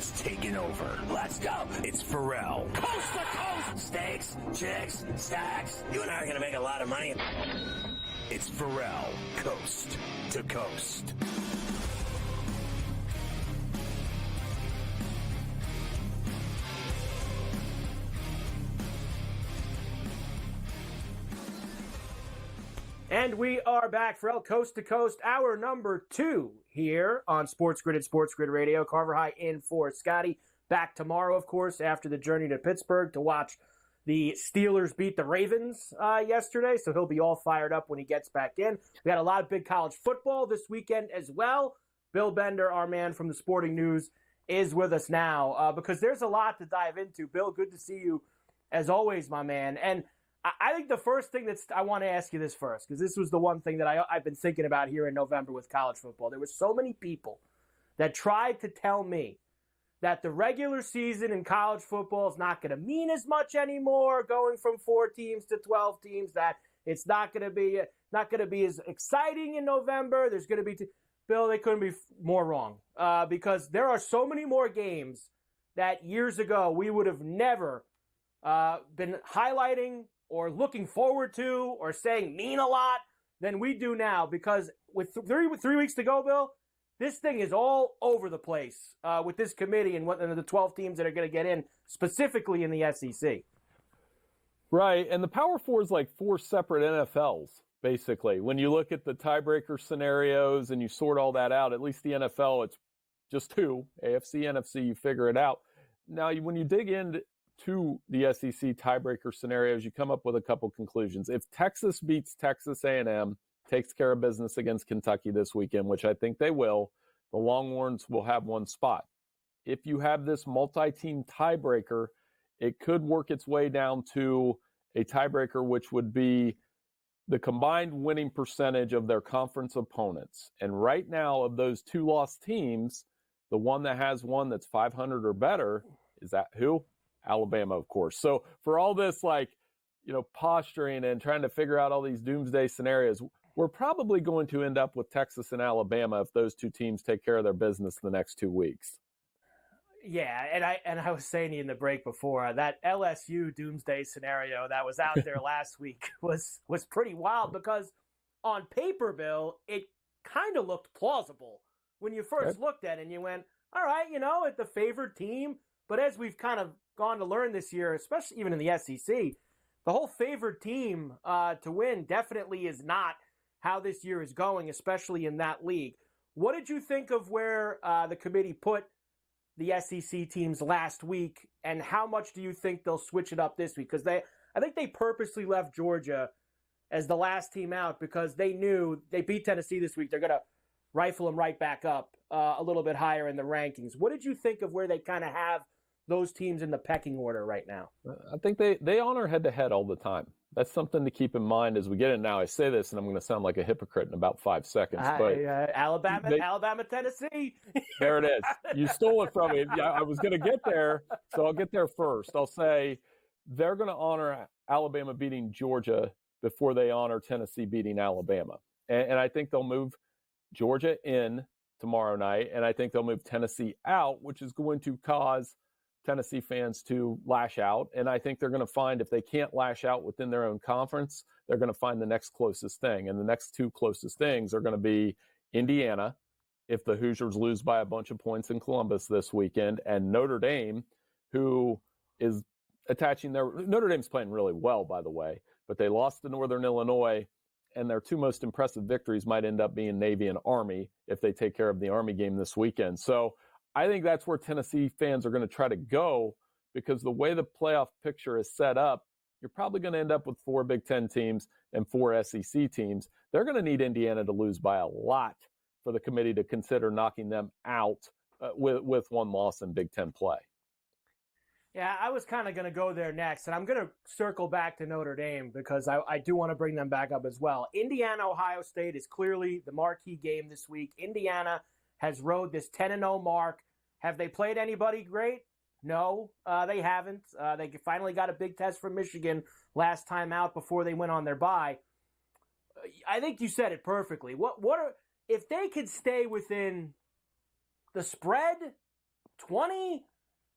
has taken over. Let's go. It's Ferrall. Coast to coast. Steaks, chicks, stacks. You and I are going to make a lot of money. It's Ferrall, coast to coast. And we are back, Ferrall, Coast to Coast, hour number 2 here on SportsGrid at SportsGrid Radio. Carver High in for Scotty. Back tomorrow, of course, after the journey to Pittsburgh to watch the Steelers beat the Ravens yesterday, so he'll be all fired up when he gets back in. We got a lot of big college football this weekend as well. Bill Bender, our man from the Sporting News, is with us now because there's a lot to dive into. Bill, good to see you as always, my man. And I think the first thing I want to ask you this first, because this was the one thing that I've been thinking about here in November with college football. There were so many people that tried to tell me that the regular season in college football is not going to mean as much anymore, going from 4 teams to 12 teams, that it's not going to be as exciting in November. There's going to be Bill, they couldn't be more wrong because there are so many more games that years ago we would have never been highlighting or looking forward to or saying mean a lot than we do now, because with three weeks to go, Bill, this thing is all over the place with this committee and the 12 teams that are going to get in, specifically in the SEC. Right, and the Power Four is like 4 separate NFLs, basically. When you look at the tiebreaker scenarios and you sort all that out, at least the NFL, it's just 2, AFC, NFC, you figure it out. Now, when you dig into the SEC tiebreaker scenarios, you come up with a couple conclusions. If Texas beats Texas A&M, takes care of business against Kentucky this weekend, which I think they will, the Longhorns will have 1 spot. If you have this multi-team tiebreaker, it could work its way down to a tiebreaker, which would be the combined winning percentage of their conference opponents. And right now, of those 2 lost teams, the one that has one that's 500 or better is that who? Alabama, of course. So for all this, posturing and trying to figure out all these doomsday scenarios, we're probably going to end up with Texas and Alabama if those 2 teams take care of their business the next 2 weeks. Yeah, and I was saying to you in the break before, that LSU doomsday scenario that was out there last week was pretty wild because on paper, Bill, it kind of looked plausible when you first looked at it and you went, all right, it's the favored team. But as we've kind of gone to learn this year, especially even in the SEC, the whole favored team to win definitely is not how this year is going, especially in that league. What did you think of where the committee put the SEC teams last week, and how much do you think they'll switch it up this week? Because I think they purposely left Georgia as the last team out because they knew they beat Tennessee this week. They're going to rifle them right back up a little bit higher in the rankings. What did you think of where they kind of have those teams in the pecking order right now? I think they honor head-to-head all the time. That's something to keep in mind as we get in now. I say this, and I'm going to sound like a hypocrite in about 5 seconds. But Alabama, Tennessee. There it is. You stole it from me. I was going to get there, so I'll get there first. I'll say they're going to honor Alabama beating Georgia before they honor Tennessee beating Alabama. And I think they'll move Georgia in tomorrow night, and I think they'll move Tennessee out, which is going to cause Tennessee fans to lash out. And I think they're going to find if they can't lash out within their own conference, they're going to find the next closest thing. And the next 2 closest things are going to be Indiana, if the Hoosiers lose by a bunch of points in Columbus this weekend, and Notre Dame, who is Notre Dame's playing really well, by the way, but they lost to Northern Illinois, and their 2 most impressive victories might end up being Navy and Army if they take care of the Army game this weekend. So I think that's where Tennessee fans are going to try to go, because the way the playoff picture is set up, you're probably going to end up with 4 Big Ten teams and 4 SEC teams. They're going to need Indiana to lose by a lot for the committee to consider knocking them out with 1 loss in Big Ten play. Yeah, I was kind of going to go there next, and I'm going to circle back to Notre Dame because I do want to bring them back up as well. Indiana, Ohio State is clearly the marquee game this week. Indiana has rode this 10-0 mark. Have they played anybody great? No, they haven't. They finally got a big test from Michigan last time out before they went on their bye. I think you said it perfectly. If they could stay within the spread, 20?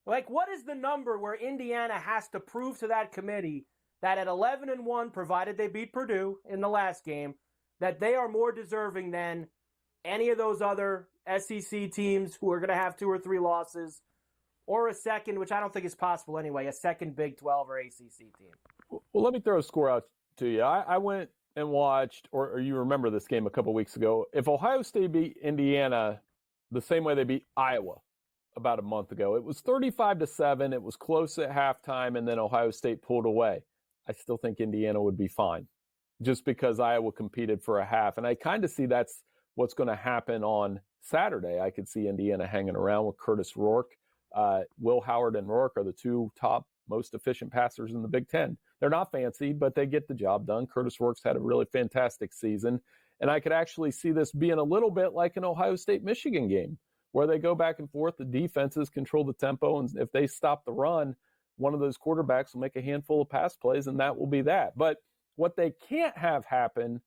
Like, what is the number where Indiana has to prove to that committee that at 11-1, provided they beat Purdue in the last game, that they are more deserving than any of those other SEC teams who are going to have 2 or 3 losses, or a second, which I don't think is possible anyway, a second Big 12 or ACC team? Well, let me throw a score out to you. I went and watched, or you remember this game a couple weeks ago. If Ohio State beat Indiana the same way they beat Iowa about a month ago, it was 35-7. It was close at halftime, and then Ohio State pulled away. I still think Indiana would be fine just because Iowa competed for a half. And I kind of see that's what's going to happen on Saturday. I could see Indiana hanging around with Curtis Rourke. Will Howard and Rourke are the 2 top most efficient passers in the Big Ten. They're not fancy, but they get the job done. Curtis Rourke's had a really fantastic season. And I could actually see this being a little bit like an Ohio State-Michigan game where they go back and forth. The defenses control the tempo, and if they stop the run, one of those quarterbacks will make a handful of pass plays, and that will be that. But what they can't have happen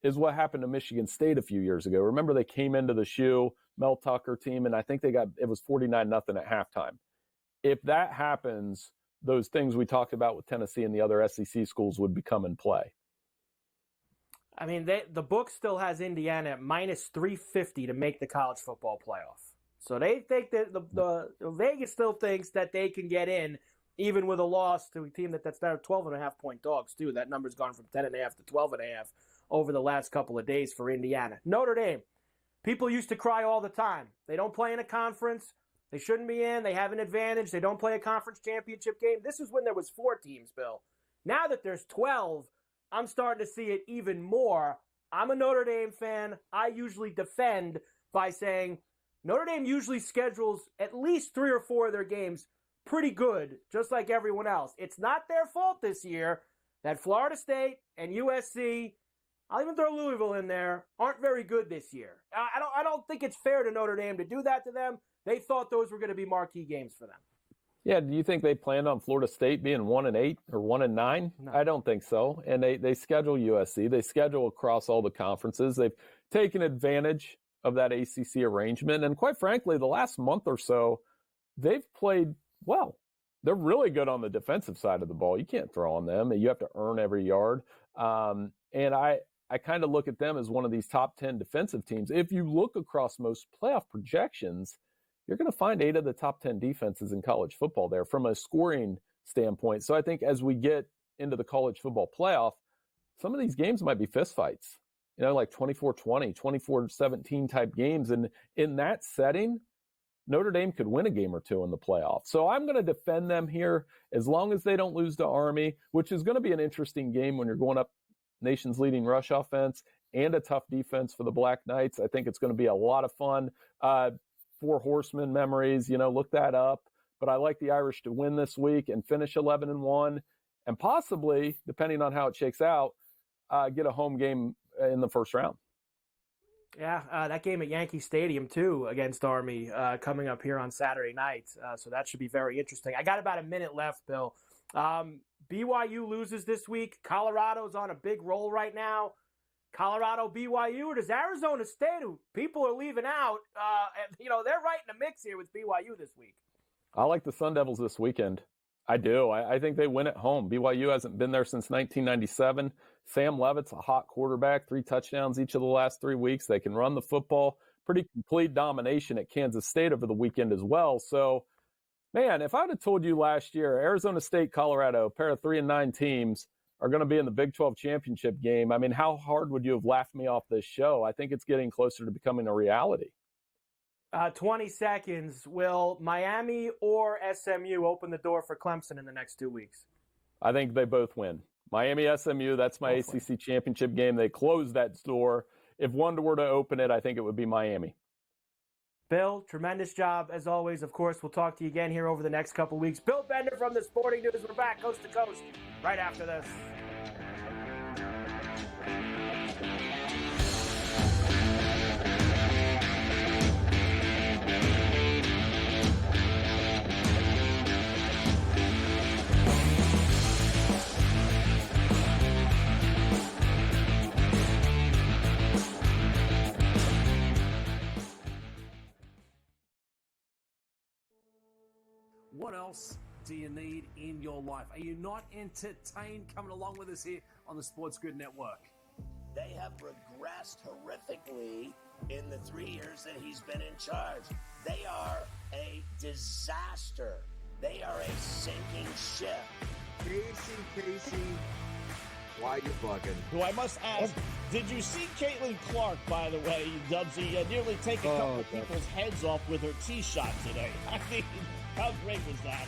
is what happened to Michigan State a few years ago. Remember, they came into the shoe, Mel Tucker team, and I think it was 49-0 at halftime. If that happens, those things we talked about with Tennessee and the other SEC schools would become in play. I mean, the book still has Indiana at minus 350 to make the college football playoff. So they think that the Vegas still thinks that they can get in, even with a loss to a team that's now 12.5-point dogs, too. That number's gone from 10.5 to 12.5 over the last couple of days for Indiana. Notre Dame, people used to cry all the time. They don't play in a conference. They shouldn't be in. They have an advantage. They don't play a conference championship game. This is when there was 4 teams, Bill. Now that there's 12, I'm starting to see it even more. I'm a Notre Dame fan. I usually defend by saying Notre Dame usually schedules at least 3 or 4 of their games pretty good, just like everyone else. It's not their fault this year that Florida State and USC, I'll even throw Louisville in there, aren't very good this year. I don't think it's fair to Notre Dame to do that to them. They thought those were going to be marquee games for them. Yeah, do you think they planned on Florida State being 1-8 or 1-9? No. I don't think so. And they schedule USC. They schedule across all the conferences. They've taken advantage of that ACC arrangement. And quite frankly, the last month or so, they've played well. They're really good on the defensive side of the ball. You can't throw on them. You have to earn every yard. And I kind of look at them as one of these top 10 defensive teams. If you look across most playoff projections, you're going to find 8 of the top 10 defenses in college football there from a scoring standpoint. So I think as we get into the college football playoff, some of these games might be fistfights, like 24-20, 24-17 type games. And in that setting, Notre Dame could win a game or 2 in the playoff. So I'm going to defend them here as long as they don't lose to Army, which is going to be an interesting game when you're going up nation's leading rush offense and a tough defense for the Black Knights. I think it's going to be a lot of fun. 4 Horsemen memories, look that up. But I like the Irish to win this week and finish 11-1 and possibly, depending on how it shakes out, get a home game in the first round. Yeah, that game at Yankee Stadium, too, against Army coming up here on Saturday night. So that should be very interesting. I got about a minute left, Bill. BYU loses this week. Colorado's on a big roll right now. Colorado, BYU, or does Arizona State, who people are leaving out, they're right in the mix here with BYU this week. I like the Sun Devils this weekend. I do. I think they win at home. BYU hasn't been there since 1997. Sam Leavitt's a hot quarterback, 3 touchdowns each of the last 3 weeks. They can run the football. Pretty complete domination at Kansas State over the weekend as well. So, man, if I would have told you last year, Arizona State, Colorado, a pair of 3-9 teams, are going to be in the Big 12 championship game, I mean, how hard would you have laughed me off this show? I think it's getting closer to becoming a reality. 20 seconds. Will Miami or SMU open the door for Clemson in the next 2 weeks? I think they both win. Miami, SMU, that's my ACC championship game. They closed that door. If one were to open it, I think it would be Miami. Bill, tremendous job as always. Of course, we'll talk to you again here over the next couple weeks. Bill Bender from the Sporting News. We're back coast to coast right after this. What else do you need in your life? Are you not entertained coming along with us here on the SportsGrid Network? They have regressed horrifically in the 3 years that he's been in charge. They are a disaster. They are a sinking ship. Casey, why you bugging? Who I must ask, did you see Caitlin Clark, by the way, Dubsy, nearly take a couple of people's heads off with her tee shot today? I mean, how great was that?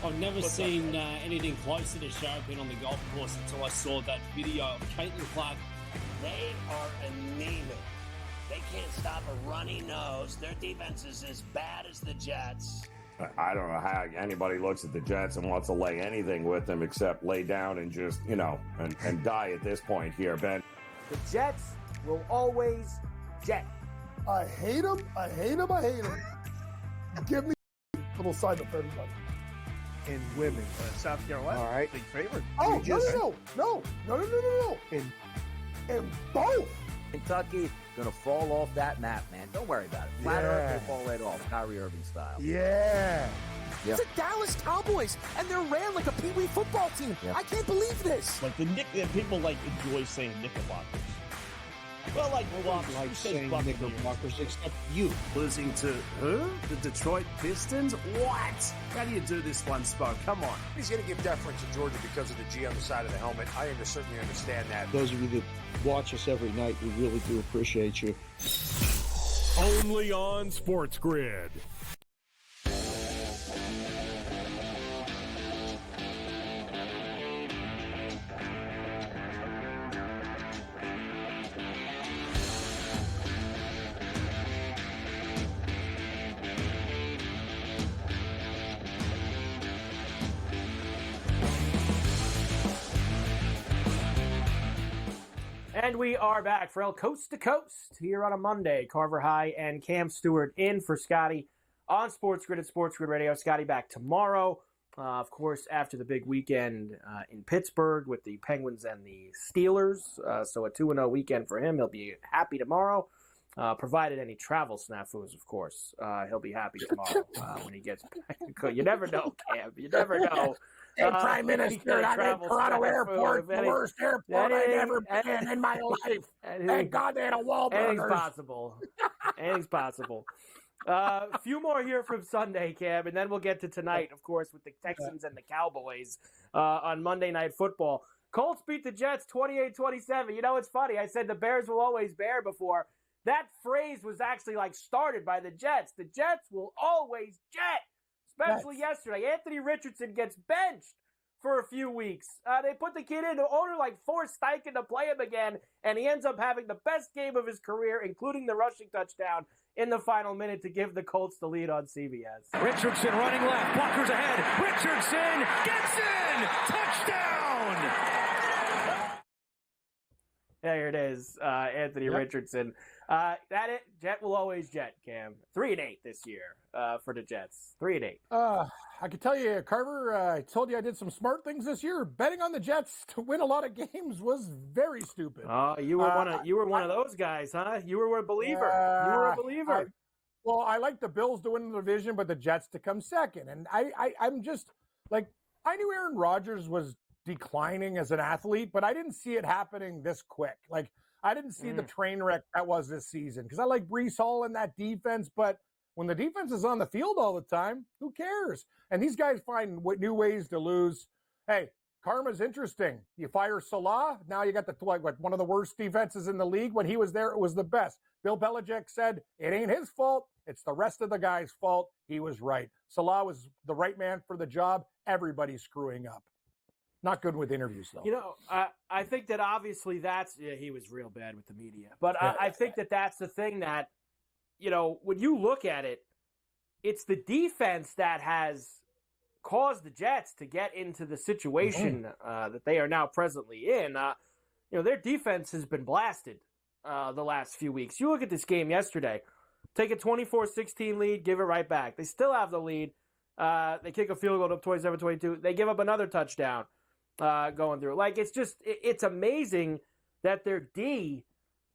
I've never seen anything closer to Sharpin on the golf course until I saw that video of Caitlin Clark. They are anemic. They can't stop a runny nose. Their defense is as bad as the Jets. I don't know how anybody looks at the Jets and wants to lay anything with them except lay down and just, and die at this point here, Ben. The Jets will always jet. I hate them. Give me little sign up for everybody. In women. South Carolina. All right. Big favorite. Oh, no. In both. Kentucky gonna fall off that map, man. Don't worry about it. Flat Earth will fall right off, Kyrie Irving style. Yeah. It's the Dallas Cowboys, and they're ran like a Pee-wee football team. Yep. I can't believe this. Like people enjoy saying Knickerbockers. Well, Like saying Knickerbockers, except you. Losing to who? The Detroit Pistons? What? How do you do this one, Spo? Come on. He's going to give deference to Georgia because of the G on the side of the helmet. I certainly understand that. Those of you that watch us every night, we really do appreciate you. Only on SportsGrid. And we are back for El Coast to Coast here on a Monday. Carver High and Cam Stewart in for Scotty on SportsGrid at SportsGrid Radio. Scotty back tomorrow, of course, after the big weekend in Pittsburgh with the Penguins and the Steelers. So a 2-0 weekend for him. He'll be happy tomorrow, provided any travel snafus, of course. He'll be happy tomorrow when he gets back. You never know, Cam. You never know. Hey, Prime Minister, I'm in Toronto Airport, the worst airport I've ever been in my life. Thank God they had a Wahlburgers. Anything's possible. A few more here from Sunday, Cam, and then we'll get to tonight, of course, with the Texans and the Cowboys on Monday Night Football. Colts beat the Jets 28-27. You know, it's funny. I said the Bears will always bear before. That phrase was actually started by the Jets. The Jets will always jet. Especially yesterday. Anthony Richardson gets benched for a few weeks. They put the kid in. The owner forced Steichen to play him again, and he ends up having the best game of his career, including the rushing touchdown in the final minute to give the Colts the lead on CBS. Richardson running left. Blockers ahead. Richardson gets in. Touchdown. There it is. Anthony Richardson. Jet will always jet, Cam. 3-8 this year for the Jets. 3-8. I can tell you, Carver, I told you I did some smart things this year. Betting on the Jets to win a lot of games was very stupid. Oh, you were one of those guys, huh? You were a believer. I like the Bills to win the division, but the Jets to come second. And I'm just I knew Aaron Rodgers was declining as an athlete, but I didn't see it happening this quick. I didn't see the train wreck that was this season because I like Breece Hall in that defense, but when the defense is on the field all the time, who cares? And these guys find new ways to lose. Hey, karma's interesting. You fire Salah, now you got one of the worst defenses in the league. When he was there, it was the best. Bill Belichick said, it ain't his fault. It's the rest of the guys' fault. He was right. Salah was the right man for the job. Everybody's screwing up. Not good with interviews, though. You know, I think that obviously he was real bad with the media. But I think that that's the thing that, when you look at it, it's the defense that has caused the Jets to get into the situation that they are now presently in. Their defense has been blasted the last few weeks. You look at this game yesterday, take a 24-16 lead, give it right back. They still have the lead. They kick a field goal up 27-22. They give up another touchdown. Going through. It's amazing that their D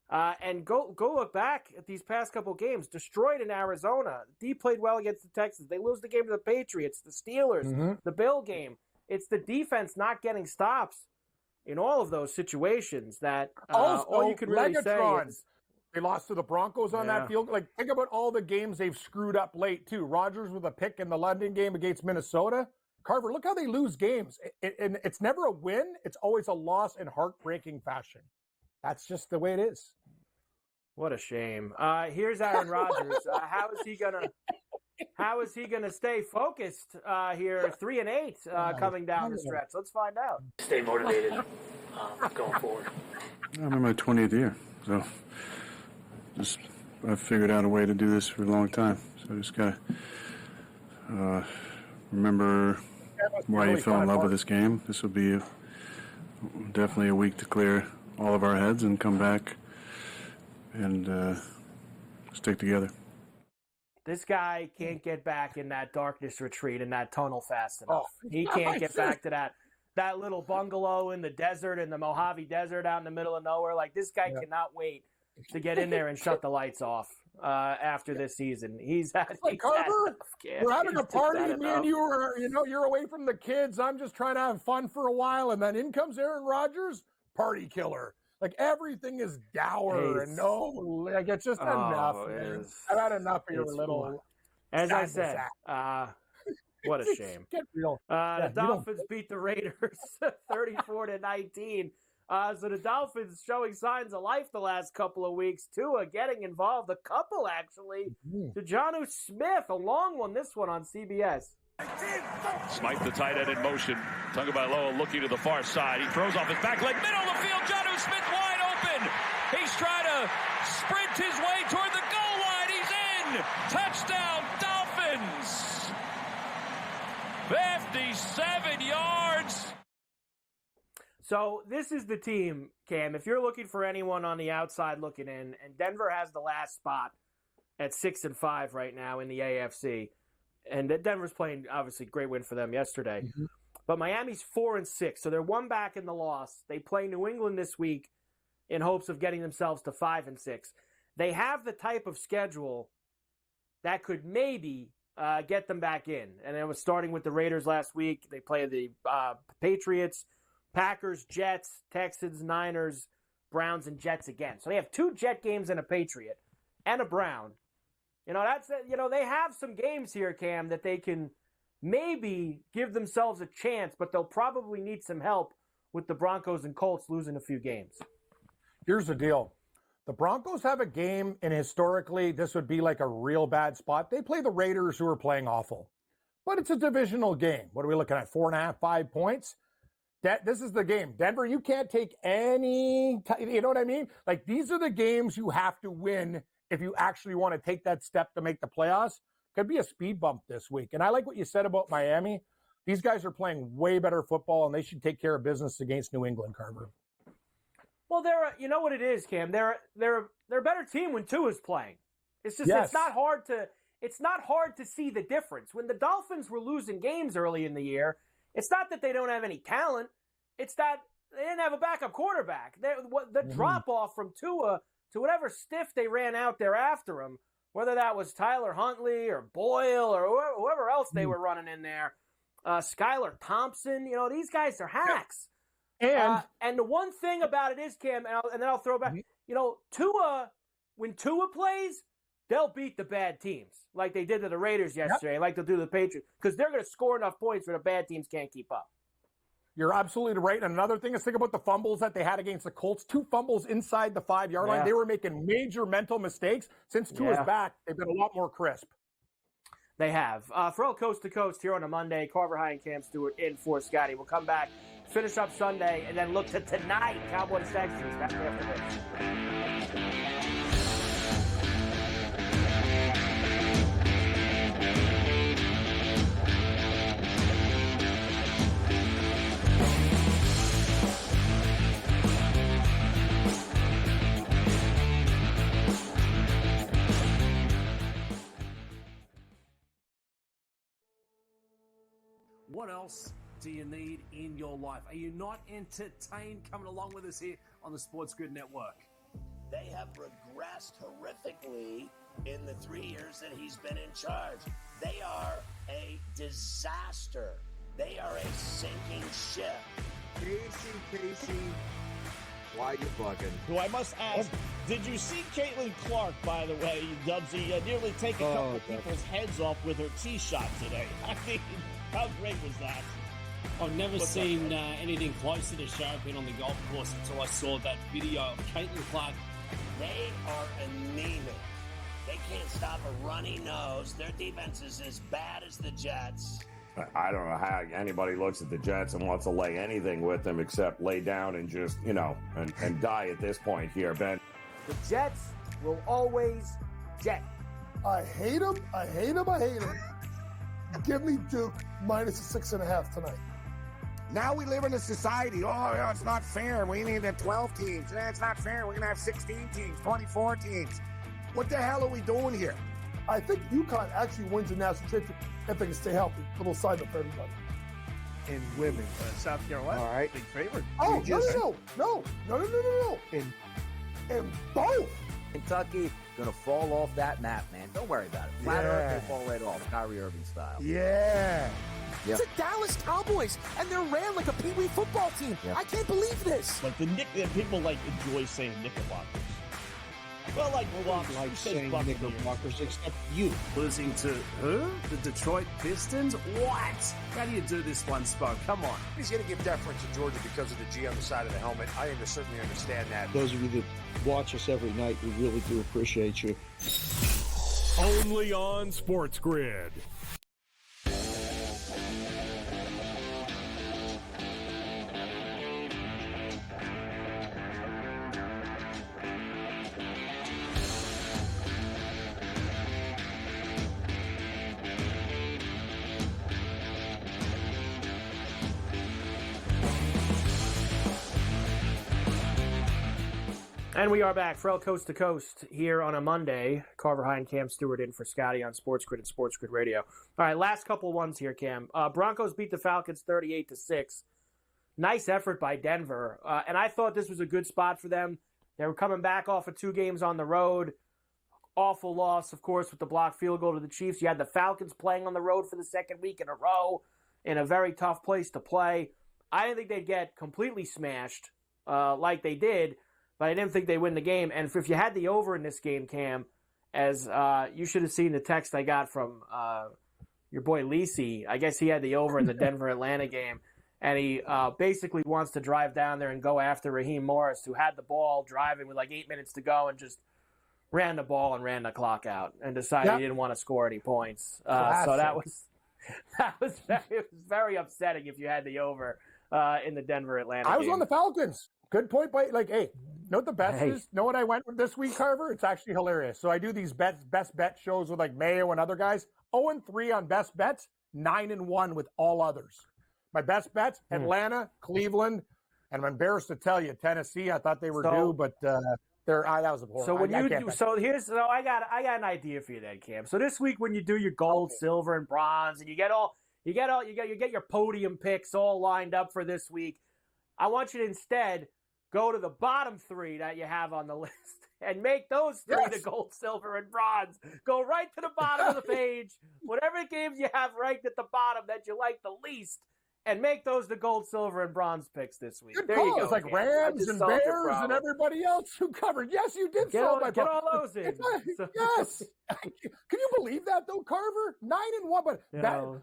And go look back at these past couple games. Destroyed in Arizona. D played well against the Texans. They lose the game to the Patriots, the Steelers, the Bill game. It's the defense not getting stops in all of those situations that all you can really say is they lost to the Broncos on that field. Like, think about all the games they've screwed up late, too. Rodgers with a pick in the London game against Minnesota. Carver, look how they lose games. And it's never a win. It's always a loss in heartbreaking fashion. That's just the way it is. What a shame. Here's Aaron Rodgers. How is he gonna stay focused here? 3-8 coming down the stretch. Let's find out. Stay motivated going forward. I'm in my 20th year, so I've figured out a way to do this for a long time. So I just gotta remember why you fell in love with this game. This will be definitely a week to clear all of our heads and come back and stick together. This guy can't get back in that darkness retreat, in that tunnel fast enough. He can't get back to that little bungalow in the desert, in the Mojave Desert out in the middle of nowhere. Like, this guy cannot wait to get in there and shut the lights off after this season. He's had Carver, we're having a party, and me and you are, you're away from the kids. I'm just trying to have fun for a while, and then in comes Aaron Rodgers, party killer. Like, everything is dour and it's just enough. I've had enough of your little. As I said, what a shame. Get real. The Dolphins beat the Raiders 34-19. So the Dolphins showing signs of life the last couple of weeks. Tua getting involved, a couple actually. To Jonnu Smith, a long one, this one on CBS. Smythe, the tight end in motion. Tagovailoa looking to the far side. He throws off his back leg, middle of the field. Jonnu Smith wide open. He's trying to sprint his way toward the goal line. He's in. Touchdown, Dolphins. 57 yards. So this is the team, Cam. If you're looking for anyone on the outside looking in, and Denver has the last spot at 6-5 right now in the AFC. And Denver's playing, obviously, great win for them yesterday. But Miami's 4-6, so they're one back in the loss. They play New England this week in hopes of getting themselves to 5-6. They have the type of schedule that could maybe get them back in. And it was starting with the Raiders last week. They play the Patriots, Packers, Jets, Texans, Niners, Browns, and Jets again. So they have 2 Jet games and a Patriot and a Brown. They have some games here, Cam, that they can maybe give themselves a chance, but they'll probably need some help with the Broncos and Colts losing a few games. Here's the deal. The Broncos have a game, and historically, this would be like a real bad spot. They play the Raiders, who are playing awful. But it's a divisional game. What are we looking at, 4.5, 5 points? This is the game. Denver, you can't take any, you know what I mean? Like, these are the games you have to win if you actually want to take that step to make the playoffs. Could be a speed bump this week. And I like what you said about Miami. These guys are playing way better football, and they should take care of business against New England, Carver. Well, you know what it is, Cam. They're a better team when Tua's playing. It's just it's not hard to see the difference. When the Dolphins were losing games early in the year, it's not that they don't have any talent. It's that they didn't have a backup quarterback. The drop off from Tua to whatever stiff they ran out there after him, whether that was Tyler Huntley or Boyle or whoever else they were running in there, Skylar Thompson, these guys are hacks. And the one thing about it is, Cam, and then I'll throw back, Tua, when Tua plays, they'll beat the bad teams like they did to the Raiders yesterday, like they'll do to the Patriots, because they're going to score enough points where the bad teams can't keep up. You're absolutely right. And another thing is, think about the fumbles that they had against the Colts. 2 fumbles inside the 5-yard line. They were making major mental mistakes. Since Tua's back, they've been a lot more crisp. They have. Ferrall Coast to Coast here on a Monday. Carver High and Cam Stewart in for Scotty. We'll come back, finish up Sunday, and then look to tonight. Cowboys Texans. Back after this. What else do you need in your life? Are you not entertained coming along with us here on the SportsGrid Network? They have regressed horrifically in the 3 years that he's been in charge. They are a disaster. They are a sinking ship. Casey, why you bugging? Who I must ask, did you see Caitlin Clark, by the way, Dubsy, nearly take a couple of people's heads off with her tee shot today? I mean, how great was that? I've never seen anything closer to sharping on the golf course until I saw that video of Caitlin Clark. They are anemic. They can't stop a runny nose. Their defense is as bad as the Jets. I don't know how anybody looks at the Jets and wants to lay anything with them except lay down and just, and die at this point here, Ben. The Jets will always jet. I hate them. Give me Duke minus a 6.5 tonight. Now we live in a society. Oh, it's not fair. We need 12 teams. It's not fair. We're going to have 16 teams, 24 teams. What the hell are we doing here? I think UConn actually wins the national championship if they can stay healthy. Little side note for everybody. In women, South Carolina, all right, big favorite. Oh, no. In both. Kentucky gonna fall off that map, man. Don't worry about it. Flat Earth will fall right off, Kyrie Irving style. Yeah. It's the Dallas Cowboys, and they're ran like a Pee Wee football team. I can't believe this. Like people enjoy saying Knickerbockers. Well, like saying Knickerbockers, except you. Losing to who? The Detroit Pistons? What? How do you do this one, Spoke? Come on. He's going to give deference to Georgia because of the G on the side of the helmet. I certainly understand that. Those of you that watch us every night, we really do appreciate you. Only on SportsGrid. And we are back, Ferrall Coast to Coast here on a Monday. Carver High and Cam Stewart in for Scotty on SportsGrid and SportsGrid Radio. All right, last couple ones here, Cam. Broncos beat the Falcons 38-6. Nice effort by Denver. And I thought this was a good spot for them. They were coming back off of 2 games on the road. Awful loss, of course, with the blocked field goal to the Chiefs. You had the Falcons playing on the road for the second week in a row in a very tough place to play. I didn't think they'd get completely smashed like they did, but I didn't think they'd win the game. And if you had the over in this game, Cam, as you should have seen the text I got from your boy Lisi. I guess he had the over in the Denver-Atlanta game. And he basically wants to drive down there and go after Raheem Morris, who had the ball driving with like 8 minutes to go and just ran the ball and ran the clock out and decided he didn't want to score any points. So that was very upsetting if you had the over in the Denver-Atlanta game. I was on the Falcons. Good point. Hey, know what the best is? Know what I went with this week, Carver? It's actually hilarious. So I do these best bet shows with like Mayo and other guys. 0-3 on best bets, 9-1 with all others. My best bets: Atlanta, Cleveland, and I'm embarrassed to tell you, Tennessee. I thought they were due, but that was a horrible. So when I got an idea for you then, Cam. So this week when you do your gold, silver, and bronze, and you get your podium picks all lined up for this week, I want you to instead go to the bottom 3 that you have on the list and make those 3 the gold, silver, and bronze. Go right to the bottom of the page, whatever games you have ranked at the bottom that you like the least, and make those the gold, silver, and bronze picks this week. Good there call. you go. It's like Rams and Bears and everybody else who covered. Yes, you did solve my problem. Get all those in. Yes. Can you believe that though, Carver? 9-1,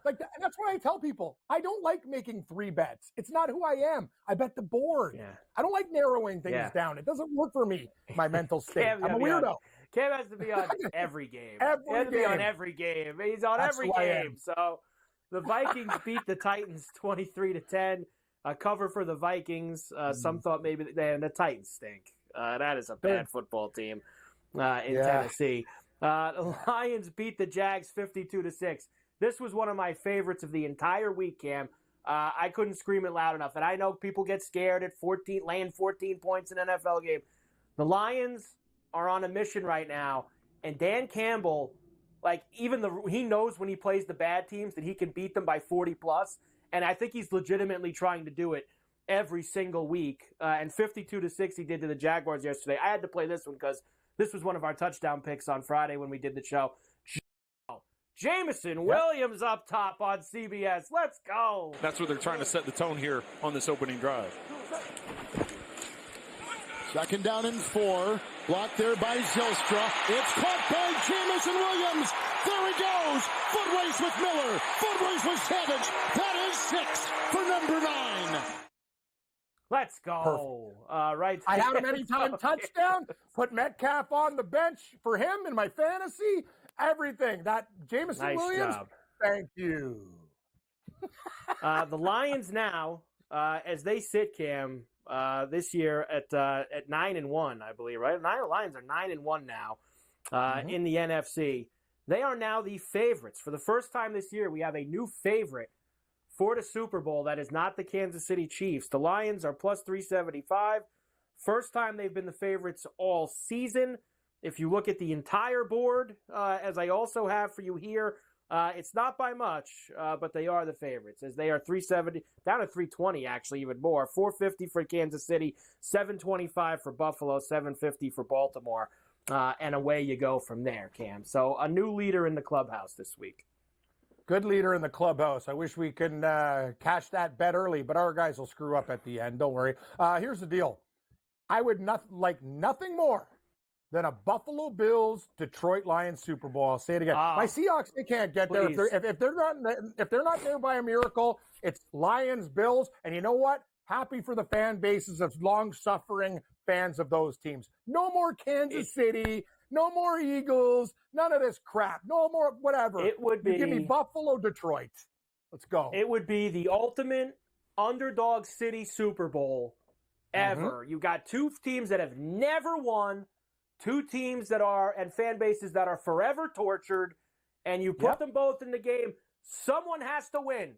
but that's what I tell people. I don't like making 3 bets. It's not who I am. I bet the board. Yeah. I don't like narrowing things down. It doesn't work for me. My mental state. I'm a weirdo. Cam has to be on every game. He has to be on every game. He's on every game. So. The Vikings beat the Titans 23-10. A cover for the Vikings. Some thought maybe the Titans stink. That is a bad football team in Tennessee. The Lions beat the Jags 52-6. This was one of my favorites of the entire week, Cam. I couldn't scream it loud enough. And I know people get scared at laying 14 points in an NFL game. The Lions are on a mission right now. And Dan Campbell... he knows when he plays the bad teams that he can beat them by 40+, and I think he's legitimately trying to do it. every single week, and 52-6 he did to the Jaguars yesterday. I had to play this one because this was one of our touchdown picks on Friday when we did the show. Jameson Williams up top on CBS. Let's go. That's what they're trying to set the tone here on this opening drive. Second down and 4. Blocked there by Zylstra. It's caught by Jameson Williams. There he goes. Foot race with Miller. Foot race with Savage. That is 6 for number 9. Let's go. Right. I had him anytime touchdown. Put Metcalf on the bench for him in my fantasy. Everything. That Jameson Nice Williams. job. Thank you. The Lions now, as they sit, Cam, this year at 9-1, I believe, right? Lions are 9-1 now in the NFC. They are now the favorites. For the first time this year, we have a new favorite for the Super Bowl that is not the Kansas City Chiefs. The Lions are plus 375. First time they've been the favorites all season. If you look at the entire board, as I also have for you here, it's not by much, but they are the favorites, as they are 370, down to 320, actually, even more. 450 for Kansas City, 725 for Buffalo, 750 for Baltimore, and away you go from there, Cam. So a new leader in the clubhouse this week. Good leader in the clubhouse. I wish we could catch that bet early, but our guys will screw up at the end. Don't worry. Here's the deal. I would like nothing more than a Buffalo Bills Detroit Lions Super Bowl. I'll say it again. My Seahawks, they can't get there. If they're not there by a miracle, it's Lions Bills. And you know what? Happy for the fan bases of long-suffering fans of those teams. No more Kansas City. No more Eagles. None of this crap. No more whatever. It would be. Give me Buffalo, Detroit. Let's go. It would be the ultimate underdog city Super Bowl ever. You got two teams that have never won. Two teams that are, and fan bases that are forever tortured, and you put them both in the game. Someone has to win.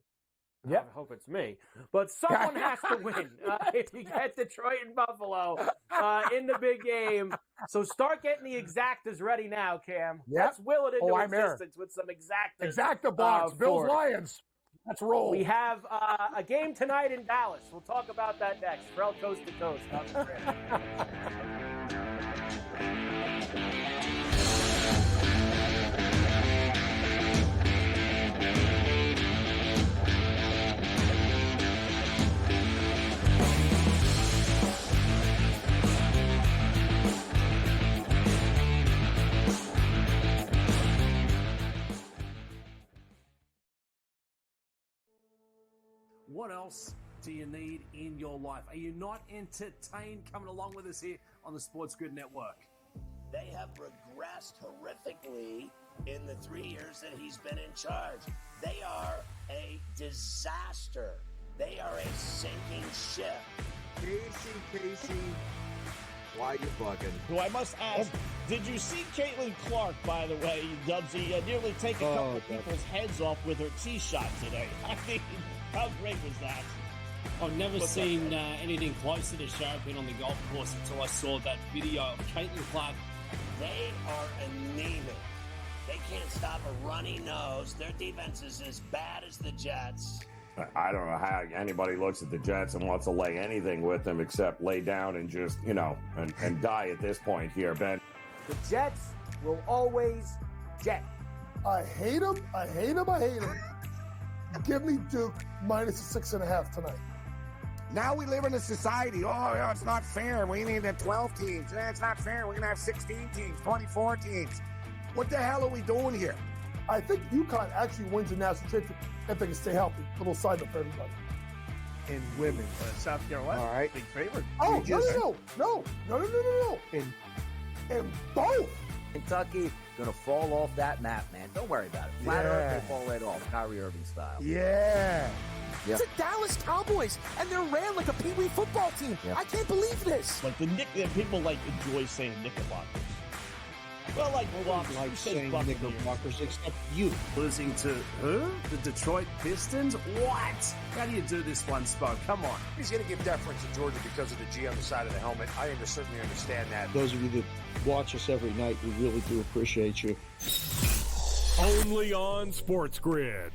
I hope it's me, but someone has to win if you get Detroit and Buffalo in the big game. So start getting the exactas ready now, Cam. Let's will it into existence with some exactas. Exacta box, Bills Lions. Let's roll. We have a game tonight in Dallas. We'll talk about that next. Ferrall Coast to Coast on the grid. What else do you need in your life? Are you not entertained coming along with us here on the SportsGrid Network? They have regressed horrifically in the 3 years that he's been in charge. They are a disaster. They are a sinking ship. Casey, why you bugging? Who I must ask, did you see Caitlin Clark, by the way, Dubsy, nearly take a couple of people's heads off with her tee shot today? I mean, how great was that? I've never seen anything closer to sharping on the golf course until I saw that video of Caitlin Clark. They are anemic. They can't stop a runny nose. Their defense is as bad as the Jets. I don't know how anybody looks at the Jets and wants to lay anything with them except lay down and just, and die at this point here, Ben. The Jets will always jet. I hate them. Give me Duke minus 6.5 tonight. Now we live in a society. Oh, it's not fair. We need 12 teams. It's not fair. We're going to have 16 teams, 24 teams. What the hell are we doing here? I think UConn actually wins the national championship if they can stay healthy. Little side note for everybody. In women, South Carolina, all right, big favorite. Oh, no. In both. Kentucky going to fall off that map, man. Don't worry about it. Flat Earth, they fall right off, Kyrie Irving style. Yeah. It's the Dallas Cowboys, and they're ran like a Pee Wee football team. I can't believe this. Like people enjoy saying Knickerbockers. Well, like saying Knickerbockers, except you. Losing to who? The Detroit Pistons? What? How do you do this one, Spock? Come on. He's going to give deference to Georgia because of the G on the side of the helmet. I certainly understand that. Those of you that watch us every night, we really do appreciate you. Only on SportsGrid.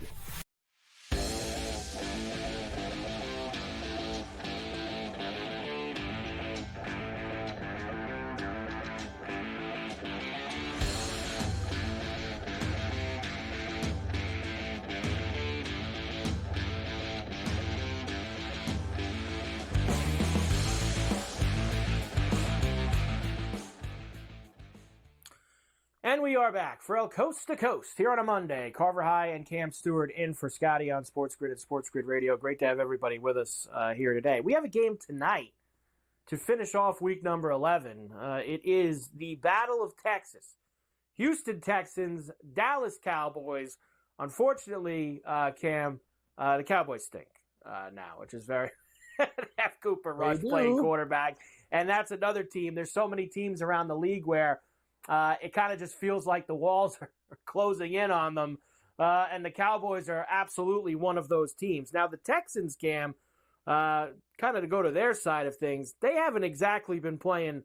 And we are back. Ferrall Coast to Coast here on a Monday. Carver High and Cam Stewart in for Scotty on SportsGrid and SportsGrid Radio. Great to have everybody with us here today. We have a game tonight to finish off week number 11. It is the Battle of Texas. Houston Texans, Dallas Cowboys. Unfortunately, Cam, the Cowboys stink now, which is very have Cooper Rush playing quarterback. And that's another team. There's so many teams around the league where it kind of just feels like the walls are closing in on them. And the Cowboys are absolutely one of those teams. Now, the Texans, Cam, kind of to go to their side of things, they haven't exactly been playing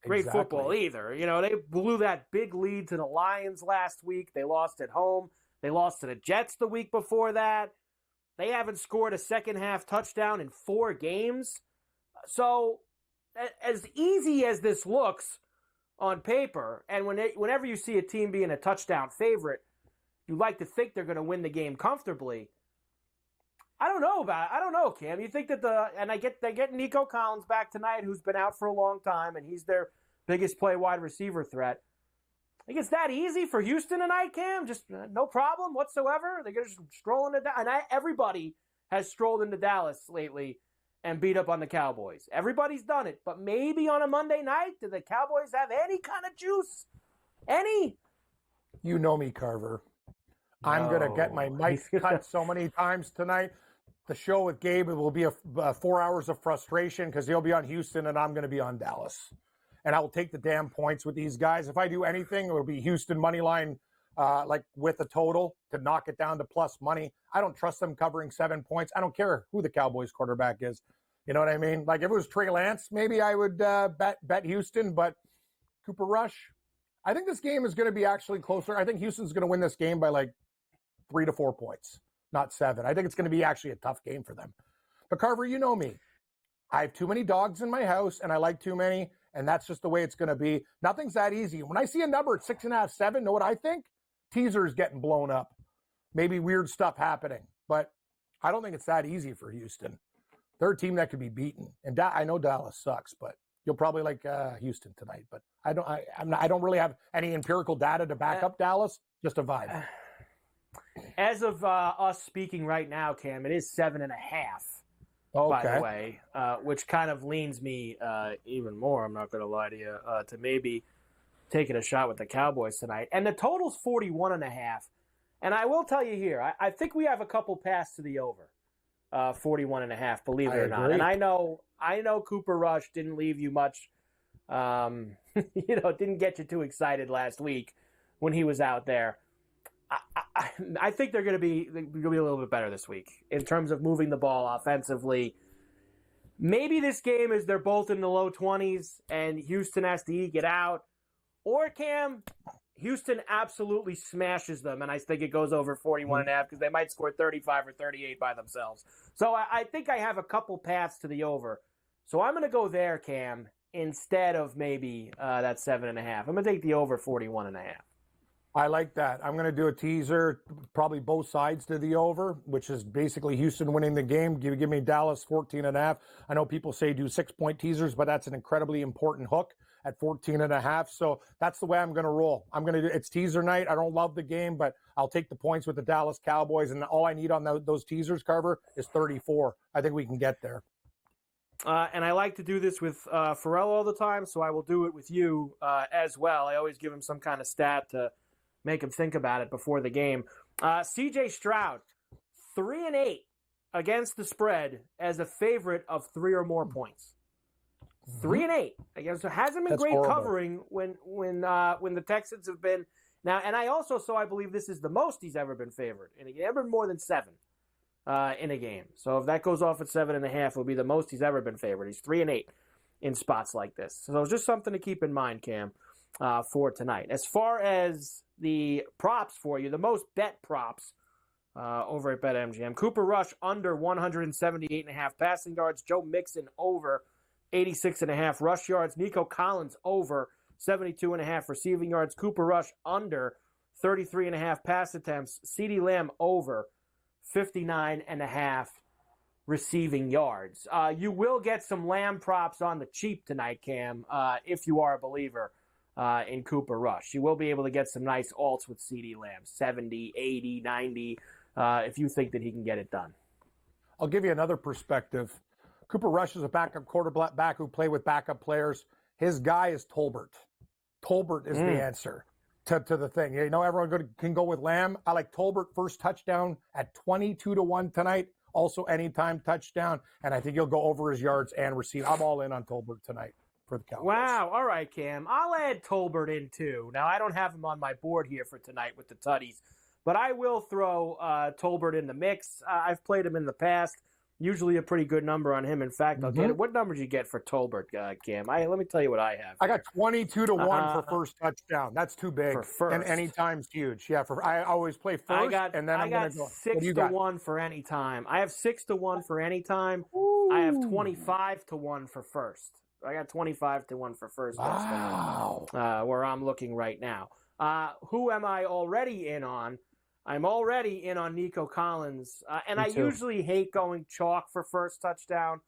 great football either. You know, they blew that big lead to the Lions last week. They lost at home. They lost to the Jets the week before that. They haven't scored a second-half touchdown in 4 games. So, as easy as this looks on paper, and whenever you see a team being a touchdown favorite, you like to think they're going to win the game comfortably. I don't know, Cam. You think that they get Nico Collins back tonight, who's been out for a long time, and he's their biggest play wide receiver threat. I think it's that easy for Houston tonight, Cam? Just no problem whatsoever? They're going to just stroll into Dallas. And everybody has strolled into Dallas lately and beat up on the Cowboys. Everybody's done it. But maybe on a Monday night, do the Cowboys have any kind of juice? Any? You know me, Carver. I'm going to get my mic cut so many times tonight. The show with Gabe, it will be 4 hours of frustration because he'll be on Houston and I'm going to be on Dallas. And I will take the damn points with these guys. If I do anything, it will be Houston money line, like with a total to knock it down to plus money. I don't trust them covering 7 points. I don't care who the Cowboys quarterback is. You know what I mean? Like if it was Trey Lance, maybe I would bet Houston, but Cooper Rush, I think this game is going to be actually closer. I think Houston's going to win this game by like 3 to 4 points, not 7. I think it's going to be actually a tough game for them. But Carver, you know me. I have too many dogs in my house and I like too many. And that's just the way it's going to be. Nothing's that easy. When I see a number at 6.5, 7, know what I think? Teasers getting blown up. Maybe weird stuff happening. But I don't think it's that easy for Houston. They're a team that could be beaten. And I know Dallas sucks, but you'll probably like Houston tonight. But I don't really have any empirical data to back up Dallas. Just a vibe. As of us speaking right now, Cam, it is 7.5. By the way, which kind of leans me even more, I'm not going to lie to you, to maybe taking a shot with the Cowboys tonight. And the total's 41.5. And I will tell you here, I think we have a couple pass to the over, 41.5, believe it or not. And I know Cooper Rush didn't leave you much, didn't get you too excited last week when he was out there. I think they're going to be a little bit better this week in terms of moving the ball offensively. Maybe this game is they're both in the low 20s and Houston has to eke it out. Or, Cam, Houston absolutely smashes them, and I think it goes over 41.5 because they might score 35 or 38 by themselves. So I think I have a couple paths to the over. So I'm going to go there, Cam, instead of maybe that 7.5. I'm going to take the over 41.5. I like that. I'm going to do a teaser, probably both sides to the over, which is basically Houston winning the game. Give me Dallas 14.5. I know people say do 6-point teasers, but that's an incredibly important hook at 14.5. So that's the way I'm going to roll. I'm going to do it's teaser night. I don't love the game, but I'll take the points with the Dallas Cowboys. And all I need on those teasers, Carver, is 34. I think we can get there. And I like to do this with Ferrall all the time, so I will do it with you as well. I always give him some kind of stat to make him think about it before the game. C.J. Stroud, 3-8 against the spread as a favorite of 3 or more points. 3-8 against. So hasn't been great covering when the Texans have been now. And I believe this is the most he's ever been favored in a game, ever more than 7 in a game. So if that goes off at 7.5, it'll be the most he's ever been favored. He's 3-8 in spots like this. So it's just something to keep in mind, Cam, for tonight. As far as the props for you, the most bet props over at BetMGM. Cooper Rush under 178.5 passing yards. Joe Mixon over 86.5 rush yards. Nico Collins over 72.5 receiving yards. Cooper Rush under 33.5 pass attempts. CeeDee Lamb over 59.5 receiving yards. You will get some Lamb props on the cheap tonight, Cam, if you are a believer. in Cooper Rush. You will be able to get some nice alts with CeeDee Lamb, 70, 80, 90, if you think that he can get it done. I'll give you another perspective. Cooper Rush is a backup quarterback who played with backup players. His guy is Tolbert. Tolbert is the answer to the thing. You know, everyone can go with Lamb. I like Tolbert first touchdown at 22-1 tonight. Also anytime touchdown. And I think he'll go over his yards and receive. I'm all in on Tolbert tonight for the Cowboys. Wow. All right, Cam. I'll add Tolbert in too. Now, I don't have him on my board here for tonight with the Tutties, but I will throw Tolbert in the mix. I've played him in the past. Usually a pretty good number on him. In fact, I'll get it. What number did you get for Tolbert, Cam? Let me tell you what I have. I got 22-1 for first touchdown. That's too big. For first. And anytime's huge. Yeah, I always play first, and then I'm going to go. 6-1 for any time. I have 6-1 for any time. I have 25-1 for first. I got 25-1 for first. Wow. Where I'm looking right now. Who am I already in on? I'm already in on Nico Collins, and I usually hate going chalk for first touchdown,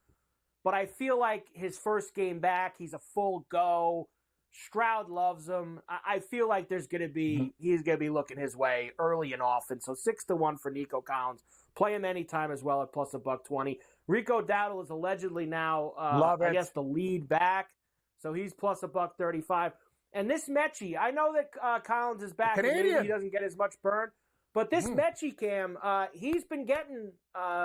but I feel like his first game back, he's a full go. Stroud loves him. I feel like he's going to be looking his way early and often. So 6-1 for Nico Collins. Play him anytime as well at plus $120. Rico Dowdle is allegedly now, I guess, the lead back, so he's plus $135. And this Mechie, I know that Collins is back, and maybe he doesn't get as much burn. But this Mechie, Cam, he's been getting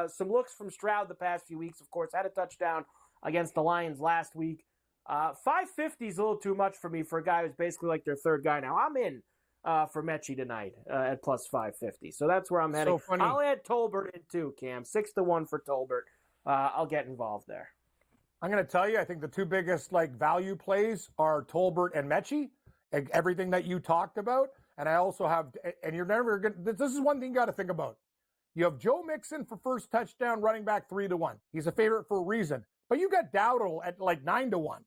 some looks from Stroud the past few weeks, of course. Had a touchdown against the Lions last week. 550 is a little too much for me for a guy who's basically like their third guy now. I'm in for Mechie tonight at plus 550. So that's where I'm heading. So funny. I'll add Tolbert in too, Cam. 6-1 for Tolbert. I'll get involved there. I'm going to tell you, I think the two biggest value plays are Tolbert and Mechie. Everything that you talked about. And I also have, and you're never going to, this is one thing you got to think about. You have Joe Mixon for first touchdown, running back 3-1. He's a favorite for a reason. But you got Dowdle at 9-1.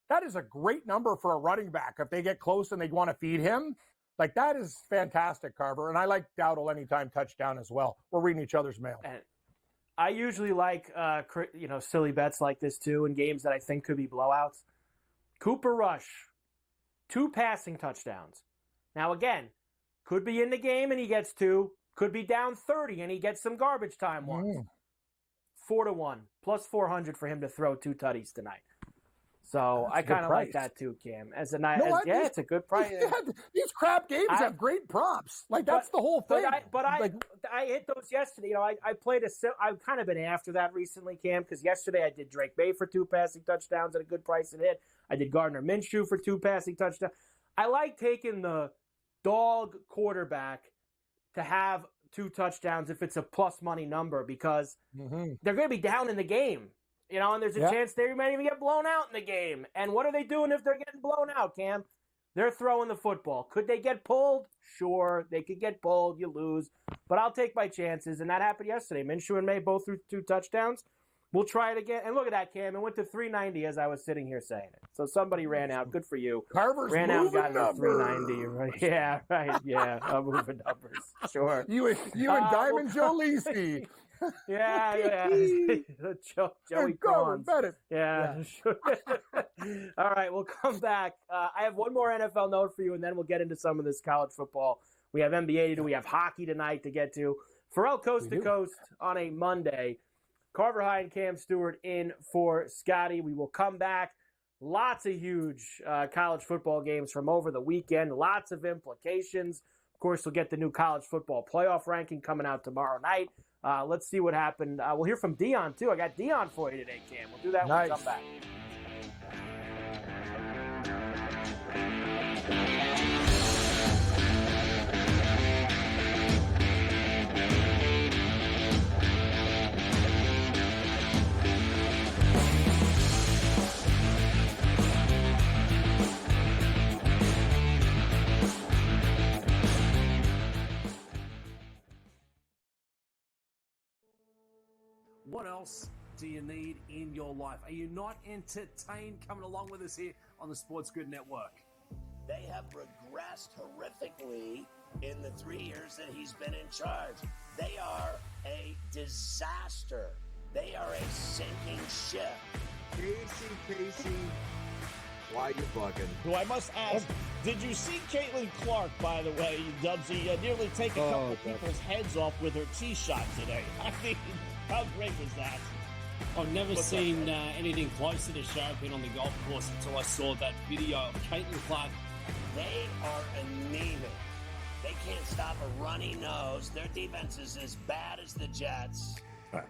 That is a great number for a running back. If they get close and they want to feed him, that is fantastic, Carver. And I like Dowdle anytime touchdown as well. We're reading each other's mail. And I usually like, silly bets like this too in games that I think could be blowouts. Cooper Rush, 2 passing touchdowns. Now, again, could be in the game and he gets 2. Could be down 30 and he gets some garbage time ones. 4-1, plus 400 for him to throw 2 tutties tonight. So I kind of like that too, Cam. It's a good price. These crap games have great props. That's the whole thing. I hit those yesterday. I've kind of been after that recently, Cam, because yesterday I did Drake May for 2 passing touchdowns at a good price and hit. I did Gardner Minshew for 2 passing touchdowns. I like taking the dog quarterback to have 2 touchdowns if it's a plus money number because they're going to be down in the game, and there's a chance they might even get blown out in the game. And what are they doing if they're getting blown out, Cam? They're throwing the football. Could they get pulled? Sure, they could get pulled. You lose. But I'll take my chances, and that happened yesterday. Minshew and May both threw 2 touchdowns. We'll try it again. And look at that, Cam. It went to 390 as I was sitting here saying it. So somebody ran out. Good for you. Carver's ran out and got numbers. 390. Right? Yeah, right. Yeah, I'm moving numbers. Sure. You and Diamond Joe Lisi. Yeah. Joey Carver, bet it. Yeah. All right, we'll come back. I have one more NFL note for you, and then we'll get into some of this college football. We have NBA to do. We have hockey tonight to get to. Ferrall Coast to Coast on a Monday. Carver High and Cam Stewart in for Scotty. We will come back. Lots of huge college football games from over the weekend. Lots of implications. Of course, we'll get the new college football playoff ranking coming out tomorrow night. Let's see what happened. We'll hear from Dion, too. I got Dion for you today, Cam. We'll do that when we come back. What else do you need in your life? Are you not entertained coming along with us here on the SportsGrid Network? They have regressed horrifically in the 3 years that he's been in charge. They are a disaster. They are a sinking ship. Casey. Why are you bugging? Who I must ask, did you see Caitlin Clark, by the way, Dubsy, nearly take a couple people's heads off with her tee shot today? I mean, how great was that? I've never seen anything closer to sharping on the golf course until I saw that video of Caitlin Clark. They are anemic. They can't stop a runny nose. Their defense is as bad as the Jets.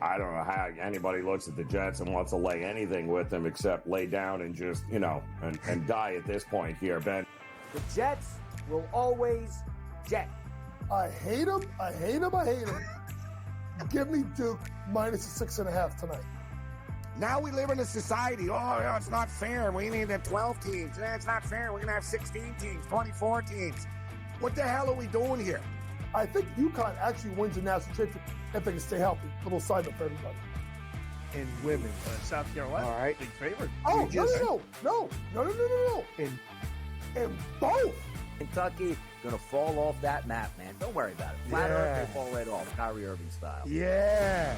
I don't know how anybody looks at the Jets and wants to lay anything with them except lay down and just, and die at this point here, Ben. The Jets will always jet. I hate them. I hate them. I hate them. Give me Duke minus a 6.5 tonight. Now we live in a society. Oh, it's not fair. We need 12 teams. It's not fair. We're going to have 16 teams, 24 teams. What the hell are we doing here? I think UConn actually wins the national championship if they can stay healthy. Little side note for everybody. In women, South Carolina, all right, big favorite. Oh, no. In both. Kentucky going to fall off that map, man. Don't worry about it. Flat Earth, they fall right off, Kyrie Irving style. Yeah.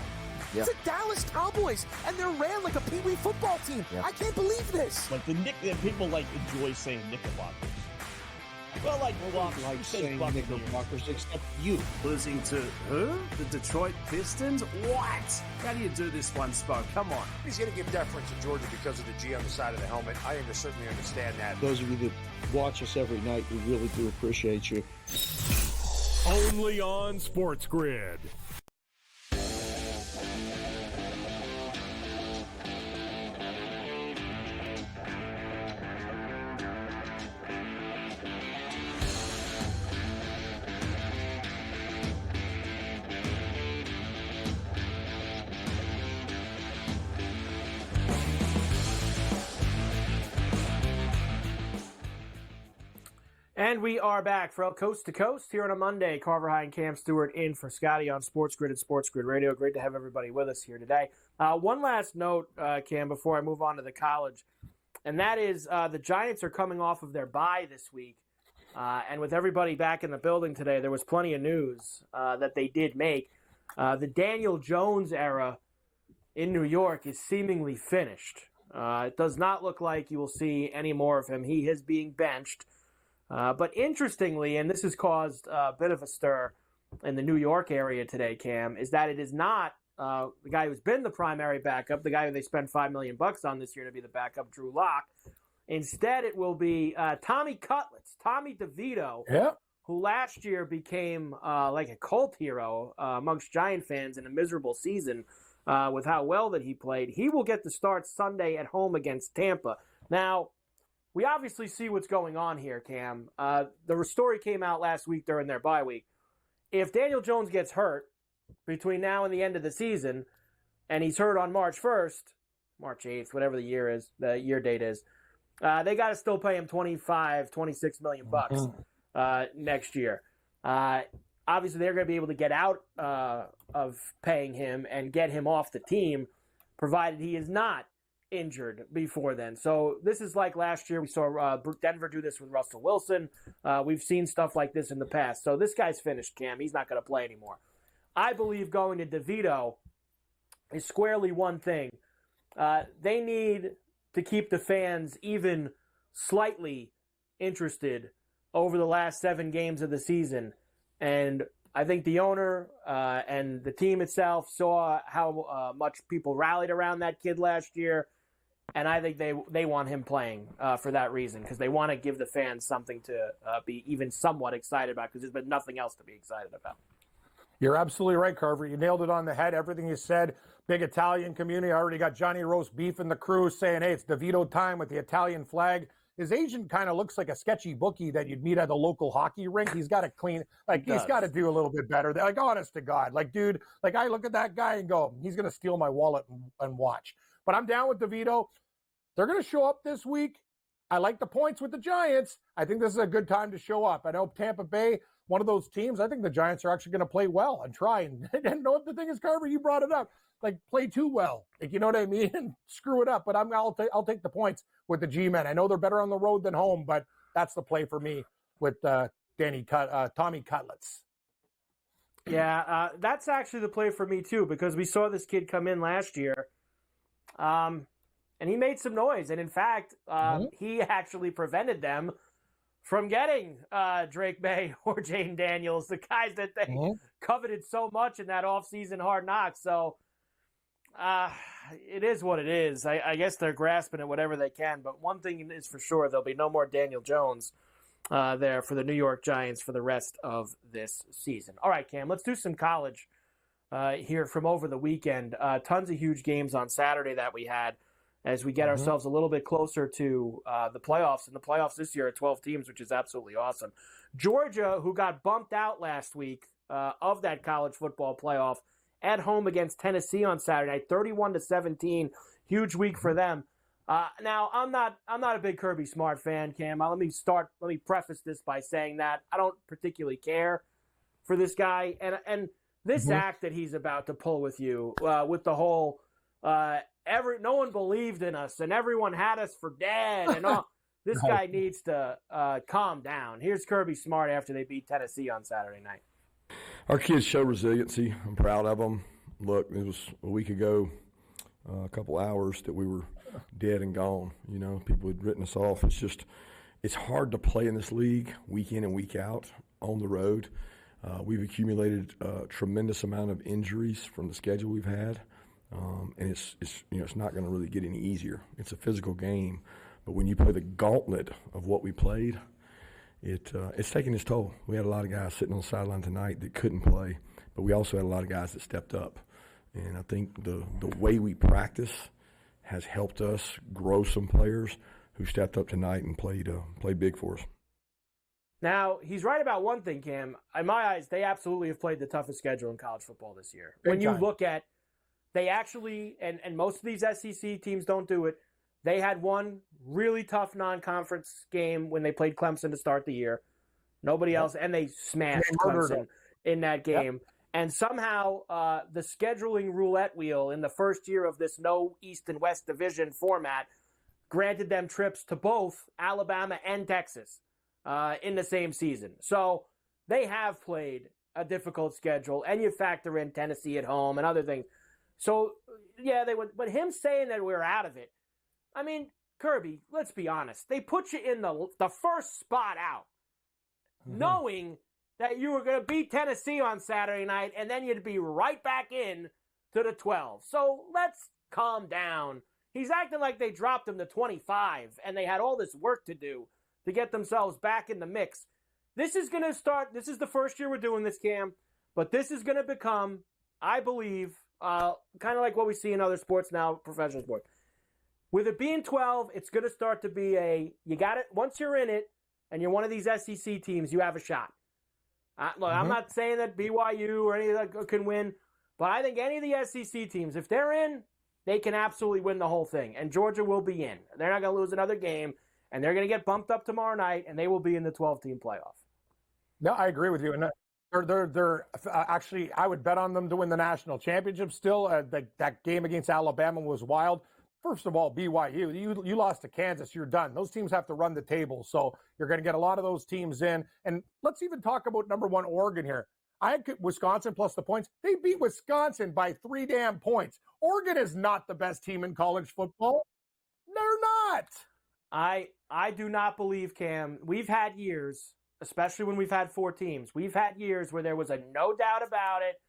It's the Dallas Cowboys, and they're ran like a Pee Wee football team. Yep. I can't believe this. Like people enjoy saying Knickerbockers. Well, like saying Knickerbockers, except you. Losing to who? The Detroit Pistons? What? How do you do this one, Spock? Come on. He's going to give deference to Georgia because of the G on the side of the helmet. I certainly understand that. Those of you that watch us every night, we really do appreciate you. Only on SportsGrid. And we are back from Coast to Coast here on a Monday. Carver High and Cam Stewart in for Scotty on SportsGrid and SportsGrid Radio. Great to have everybody with us here today. One last note, Cam, before I move on to the college, and that is the Giants are coming off of their bye this week. And with everybody back in the building today, there was plenty of news that they did make. The Daniel Jones era in New York is seemingly finished. It does not look like you will see any more of him. He is being benched. But interestingly, and this has caused a bit of a stir in the New York area today, Cam, is that it is not the guy who's been the primary backup, the guy who they spent $5 million on this year to be the backup, Drew Lock. Instead, it will be Tommy Cutlets, Tommy DeVito, who last year became like a cult hero amongst Giant fans in a miserable season with how well that he played. He will get the start Sunday at home against Tampa. Now, we obviously see what's going on here, Cam. The story came out last week during their bye week. If Daniel Jones gets hurt between now and the end of the season, and he's hurt on March 1st, March 8th, whatever the year date is, they got to still pay him $26 million bucks next year. Obviously, they're going to be able to get out of paying him and get him off the team, provided he is not injured before then. So this is like last year. We saw Denver do this with Russell Wilson. We've seen stuff like this in the past. So this guy's finished, Cam. He's not going to play anymore. I believe going to DeVito is squarely one thing. They need to keep the fans even slightly interested over the last 7 games of the season. And I think the owner and the team itself saw how much people rallied around that kid last year. And I think they want him playing for that reason, because they want to give the fans something to be even somewhat excited about, because there's been nothing else to be excited about. You're absolutely right, Carver. You nailed it on the head. Everything you said. Big Italian community. I already got Johnny Roast Beef in the crew saying, hey, it's DeVito time with the Italian flag. His agent kind of looks like a sketchy bookie that you'd meet at a local hockey rink. He's got to clean, he's got to do a little bit better. Like, honest to God, dude, I look at that guy and go, he's going to steal my wallet and watch. But I'm down with DeVito. They're going to show up this week. I like the points with the Giants. I think this is a good time to show up. I know Tampa Bay, one of those teams, I think the Giants are actually going to play well and try. And know what the thing is, Carver, you brought it up. Play too well. You know what I mean? And screw it up. But I'll take the points with the G-men. I know they're better on the road than home, but that's the play for me with Tommy Cutlets. Yeah, that's actually the play for me too, because we saw this kid come in last year. and he made some noise. And in fact, he actually prevented them from getting Drake May or Jaden Daniels, the guys that they coveted so much in that offseason Hard Knocks. So it is what it is. I guess they're grasping at whatever they can. But one thing is for sure, there'll be no more Daniel Jones there for the New York Giants for the rest of this season. All right, Cam, let's do some college here from over the weekend. Tons of huge games on Saturday that we had as we get ourselves a little bit closer to the playoffs. And the playoffs this year are 12 teams, which is absolutely awesome. Georgia, who got bumped out last week of that college football playoff, at home against Tennessee on Saturday night, 31-17. Huge week for them. Now, I'm not a big Kirby Smart fan, Cam. Let me preface this by saying that I don't particularly care for this guy. And this act that he's about to pull with you, with the whole no one believed in us and everyone had us for dead and all. This guy needs to calm down. Here's Kirby Smart after they beat Tennessee on Saturday night. Our kids show resiliency. I'm proud of them. Look, it was a week ago, a couple hours that we were dead and gone. You know, people had written us off. It's hard to play in this league week in and week out on the road. We've accumulated a tremendous amount of injuries from the schedule we've had, and it's not going to really get any easier. It's a physical game, but when you play the gauntlet of what we played, it's taking its toll. We had a lot of guys sitting on the sideline tonight that couldn't play, but we also had a lot of guys that stepped up. And I think the way we practice has helped us grow some players who stepped up tonight and played big for us. Now, he's right about one thing, Cam. In my eyes, they absolutely have played the toughest schedule in college football this year. When you look at, they actually, and most of these SEC teams don't do it, they had one really tough non-conference game when they played Clemson to start the year. Nobody else, and they smashed Clemson in that game. Yep. And somehow the scheduling roulette wheel in the first year of this no East and West division format granted them trips to both Alabama and Texas in the same season. So they have played a difficult schedule, and you factor in Tennessee at home and other things. So, yeah, they would. But him saying that we're out of it, I mean, Kirby, let's be honest. They put you in the first spot out, knowing that you were going to beat Tennessee on Saturday night, and then you'd be right back in to the 12. So let's calm down. He's acting like they dropped him to 25, and they had all this work to do to get themselves back in the mix. This is going to start. This is the first year we're doing this, Cam, but this is going to become, I believe, kind of like what we see in other sports now, professional sports. With it being 12, it's going to start to be you got it. Once you're in it and you're one of these SEC teams, you have a shot. Look, I'm not saying that BYU or any of that can win, but I think any of the SEC teams, if they're in, they can absolutely win the whole thing. And Georgia will be in. They're not going to lose another game, and they're going to get bumped up tomorrow night, and they will be in the 12-team playoff. No, I agree with you. And they're actually, I would bet on them to win the national championship still. That game against Alabama was wild. First of all, BYU, you lost to Kansas, you're done. Those teams have to run the table, so you're going to get a lot of those teams in. And let's even talk about number one Oregon here. I had Wisconsin plus the points. They beat Wisconsin by 3 damn points. Oregon is not the best team in college football. They're not. I do not believe, Cam. We've had years, especially when we've had 4 teams, we've had years where there was a no doubt about it.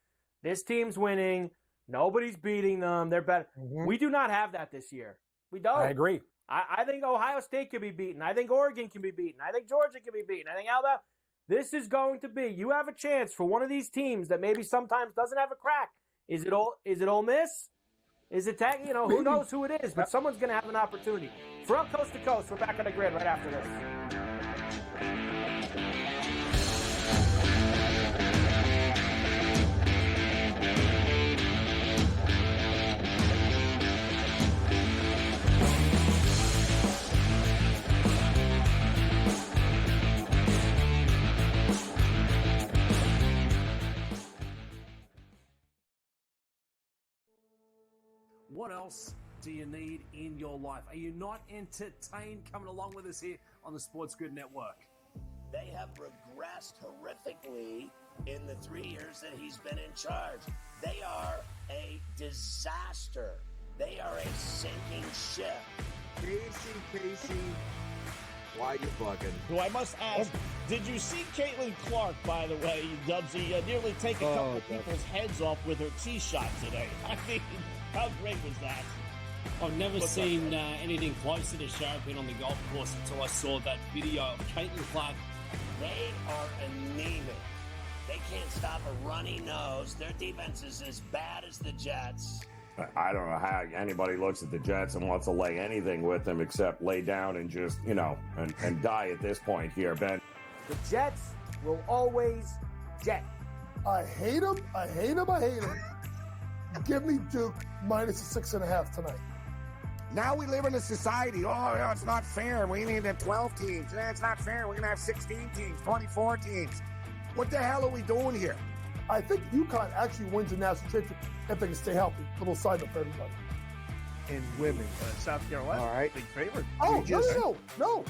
This team's winning. Nobody's beating them. They're better. We do not have that this year. We don't. I agree. I think Ohio State can be beaten. I think Oregon can be beaten. I think Georgia can be beaten. I think Alabama. This is going to be. You have a chance for one of these teams that maybe sometimes doesn't have a crack. Is it Ole Miss? Is it Tech? You know, who knows who it is, but someone's going to have an opportunity. From Coast to Coast, we're back on the grid right after this. What else do you need in your life? Are you not entertained coming along with us here on the SportsGrid Network? They have regressed horrifically in the 3 years that he's been in charge. They are a disaster. They are a sinking ship. Casey, why you bugging? Who I must ask, did you see Caitlin Clark, by the way, Dubsy, nearly take a couple people's heads off with her tee shot today? I mean, how great was that? I've never seen anything closer to sharping on the golf course until I saw that video of Caitlin Clark. They are anemic. They can't stop a runny nose. Their defense is as bad as the Jets. I don't know how anybody looks at the Jets and wants to lay anything with them except lay down and just, and die at this point here, Ben. The Jets will always jet. I hate them. I hate them. I hate them. Give me Duke minus a 6.5 tonight. Now we live in a society. Oh, it's not fair. We need 12 teams. It's not fair. We're going to have 16 teams, 24 teams. What the hell are we doing here? I think UConn actually wins the national championship if they can stay healthy. Little side note for everybody. In women, South Carolina, all right, big favorite. Oh, no.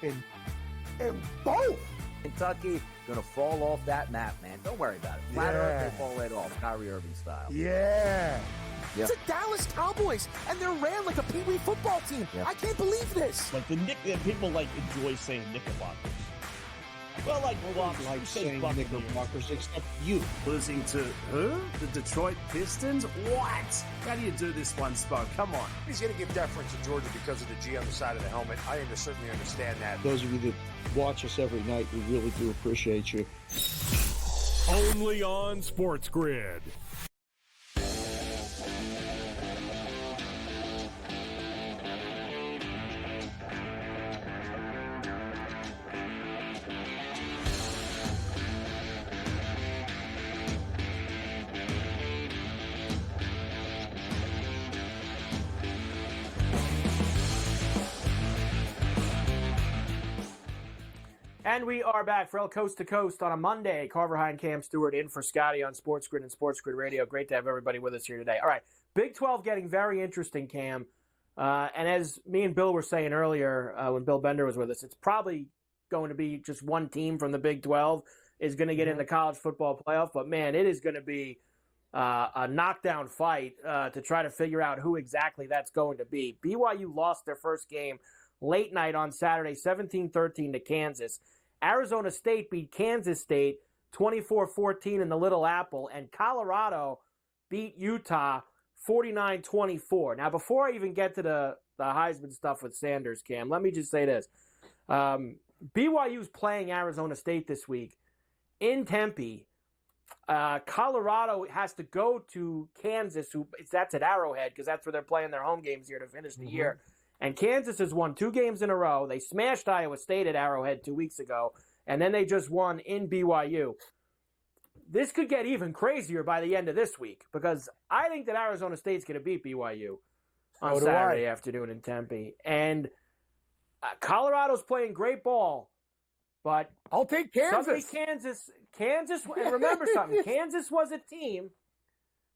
In both. Kentucky gonna fall off that map, man. Don't worry about it. Flat Earth will fall right off, Kyrie Irving style. Yeah. It's the Dallas Cowboys, and they're ran like a Pee Wee football team. I can't believe this. Like people enjoy saying Knickerbockers. Well, Nobody likes saying Knickerbockers except you. Losing to who? The Detroit Pistons? What? How do you do this one, Spock? Come on. He's going to give deference to Georgia because of the G on the side of the helmet. I certainly understand that. Those of you that watch us every night, we really do appreciate you. Only on SportsGrid. And we are back, Ferrall, Coast to Coast on a Monday. Carver High and Cam Stewart in for Scotty on SportsGrid and SportsGrid Radio. Great to have everybody with us here today. All right, Big 12 getting very interesting, Cam. And as me and Bill were saying earlier when Bill Bender was with us, it's probably going to be just one team from the Big 12 is going to get in the college football playoff. But, man, it is going to be a knockdown fight to try to figure out who exactly that's going to be. BYU lost their first game late night on Saturday, 17-13 to Kansas. Arizona State beat Kansas State 24-14 in the Little Apple, and Colorado beat Utah 49-24. Now, before I even get to the Heisman stuff with Sanders, Cam, let me just say this. BYU's playing Arizona State this week in Tempe. Colorado has to go to Kansas. That's at Arrowhead because that's where they're playing their home games here to finish the year. And Kansas has won 2 games in a row. They smashed Iowa State at Arrowhead 2 weeks ago, and then they just won in BYU. This could get even crazier by the end of this week because I think that Arizona State's going to beat BYU on Saturday afternoon in Tempe. And Colorado's playing great ball, but I'll take Kansas. Kansas, and remember something. Kansas was a team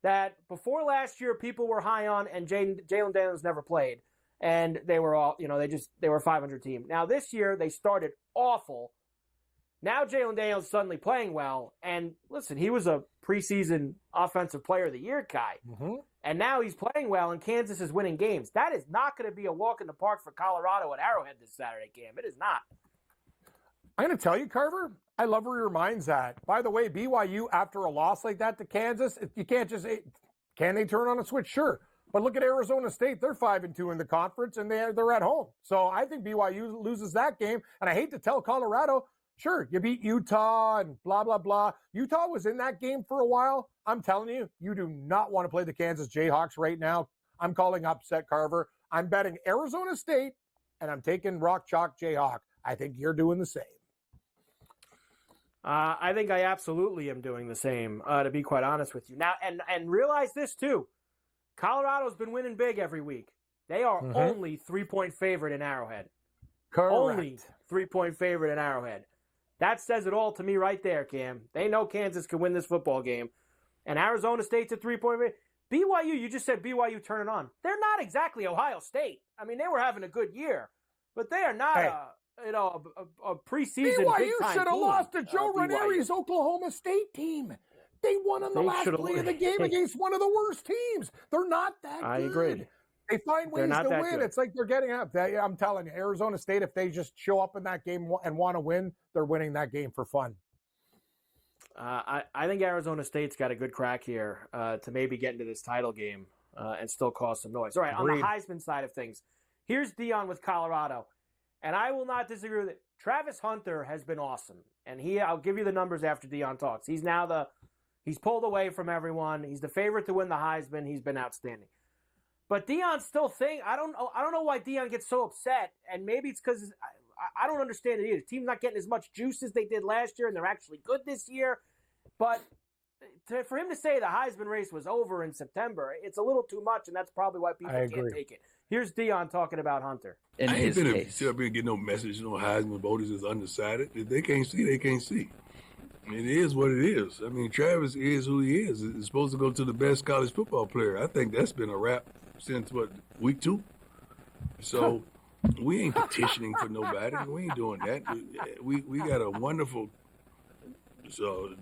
that before last year people were high on, and Jalen Daniels never played. And they were all, they were a 500 team. Now this year they started awful. Now Jalen Daniels suddenly playing well. And listen, he was a preseason offensive player of the year guy. And now he's playing well and Kansas is winning games. That is not going to be a walk in the park for Colorado at Arrowhead this Saturday, Cam. It is not. I'm going to tell you, Carver, I love where your mind's at. By the way, BYU, after a loss like that to Kansas, you can't just say, can they turn on a switch? Sure. But look at Arizona State. They're 5-2 in the conference, and they're at home. So I think BYU loses that game. And I hate to tell Colorado, sure, you beat Utah and blah, blah, blah. Utah was in that game for a while. I'm telling you, you do not want to play the Kansas Jayhawks right now. I'm calling upset, Carver. I'm betting Arizona State, and I'm taking Rock Chalk Jayhawk. I think you're doing the same. I think I absolutely am doing the same, to be quite honest with you. Now, and realize this, too. Colorado's been winning big every week. They are only 3-point favorite in Arrowhead. Correct. Only 3-point favorite in Arrowhead. That says it all to me right there, Cam. They know Kansas can win this football game. And Arizona State's a 3-point favorite. BYU, you just said BYU turning on. They're not exactly Ohio State. I mean, they were having a good year. But they are not a preseason BYU big-time should have team, lost to Joe BYU. Ranieri's Oklahoma State team. They won on the last play of the game against one of the worst teams. They're not that good. I agree. They find ways to win. Good. It's like they're getting out. I'm telling you, Arizona State, if they just show up in that game and want to win, they're winning that game for fun. I think Arizona State's got a good crack here to maybe get into this title game and still cause some noise. All right, Agreed. on the Heisman side of things, here's Deion with Colorado, and I will not disagree with it. Travis Hunter has been awesome, and I'll give you the numbers after Deion talks. He's now he's pulled away from everyone. He's the favorite to win the Heisman. He's been outstanding. But Deion's still I don't know why Deion gets so upset, and maybe it's because I don't understand it either. The team's not getting as much juice as they did last year, and they're actually good this year. But for him to say the Heisman race was over in September, it's a little too much, and that's probably why people can't take it. Here's Deion talking about Hunter. I ain't been sit up here and get no message, Heisman voters is undecided. If they can't see, they can't see. I mean, it is what it is. I mean, Travis is who he is. He's supposed to go to the best college football player. I think that's been a wrap since, week 2? So we ain't petitioning for nobody. We ain't doing that. We got a wonderful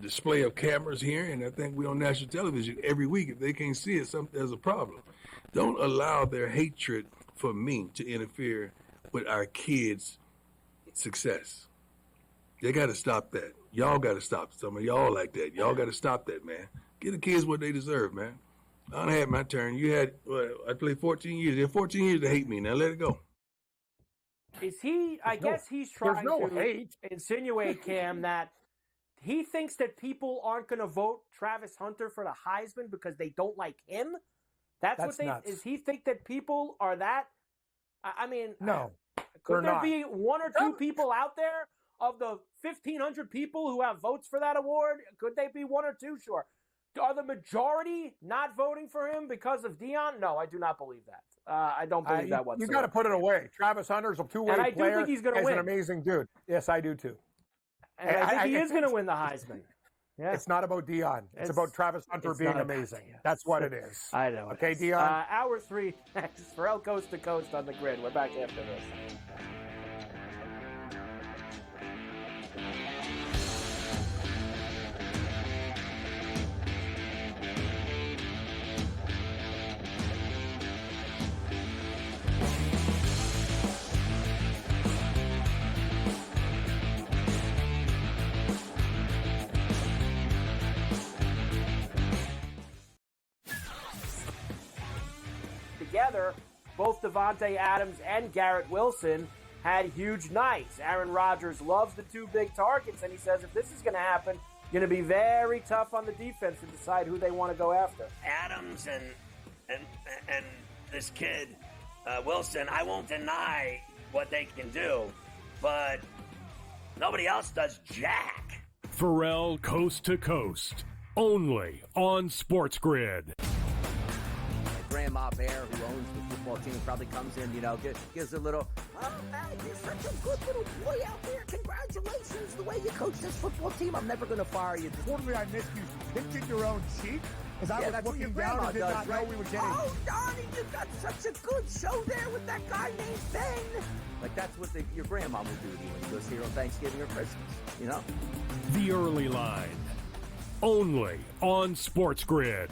display of cameras here, and I think we on national television every week. If they can't see it, there's a problem. Don't allow their hatred for me to interfere with our kids' success. They got to stop that. Y'all got to stop some of y'all like that. Y'all got to stop that, man. Give the kids what they deserve, man. I done had my turn. You had, I played 14 years. You had 14 years to hate me. Now let it go. Is he, I guess he's trying to insinuate, Cam, that he thinks that people aren't going to vote Travis Hunter for the Heisman because they don't like him? That's what they, nuts. Is he think that people are that? I mean, no. Could there be one or two people out there of the 1,500 people who have votes for that award? Could they be one or two? Sure. Are the majority not voting for him because of Deion? No, I do not believe that. I don't believe that whatsoever. You got to put it away. Travis Hunter's a two-way player. And I do think he's going to win. He's an amazing dude. Yes, I do too. And I think he is going to win the Heisman. Yeah. It's not about Deion. It's about Travis Hunter being amazing. That's what it is. I know. Okay, Deion. Hour 3 next. Ferrall Coast to Coast on the Grid. We're back after this. Together, both Davante Adams and Garrett Wilson had huge nights. Aaron Rodgers loves the two big targets, and he says if this is going to happen, going to be very tough on the defense to decide who they want to go after. Adams and this kid Wilson, I won't deny what they can do, but nobody else does jack. Ferrall Coast to Coast, only on SportsGrid. Grandma Bear, who owns the football team, probably comes in, gives a little, oh, man, you're such a good little boy out there. Congratulations, the way you coach this football team. I'm never going to fire you. Quarterly, I missed you. Pinching your own cheek? As I was looking down and did not know we were getting. Oh, Donnie, you got such a good show there with that guy named Ben. Like, that's what your grandma would do to you when you go see her on Thanksgiving or Christmas, The Early Line, only on SportsGrid.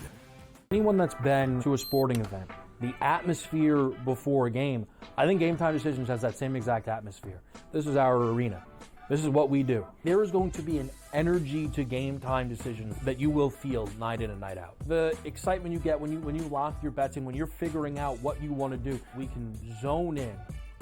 Anyone that's been to a sporting event, the atmosphere before a game, I think Game Time Decisions has that same exact atmosphere. This is our arena. This is what we do. There is going to be an energy to Game Time Decisions that you will feel night in and night out. The excitement you get when you lock your bets in, when you're figuring out what you want to do, we can zone in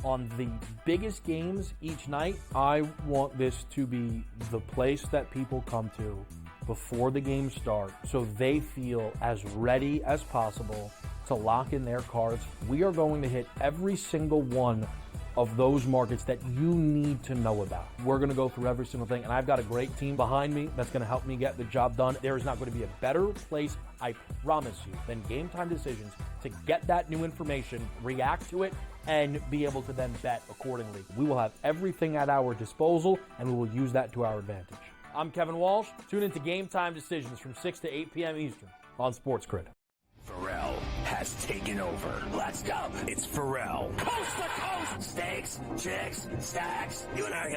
on the biggest games each night. I want this to be the place that people come to before the games start so they feel as ready as possible to lock in their cards. We are going to hit every single one of those markets that you need to know about. We're going to go through every single thing, and I've got a great team behind me that's going to help me get the job done. There is not going to be a better place, I promise you, than Game Time Decisions to get that new information, react to it, and be able to then bet accordingly. We will have everything at our disposal, and we will use that to our advantage. I'm Kevin Walsh. Tune into Game Time Decisions from 6 to 8 p.m. Eastern on SportsGrid. Ferrall has taken over. Let's go. It's Ferrall. Coast to coast. Steaks, chicks, stacks. You and I are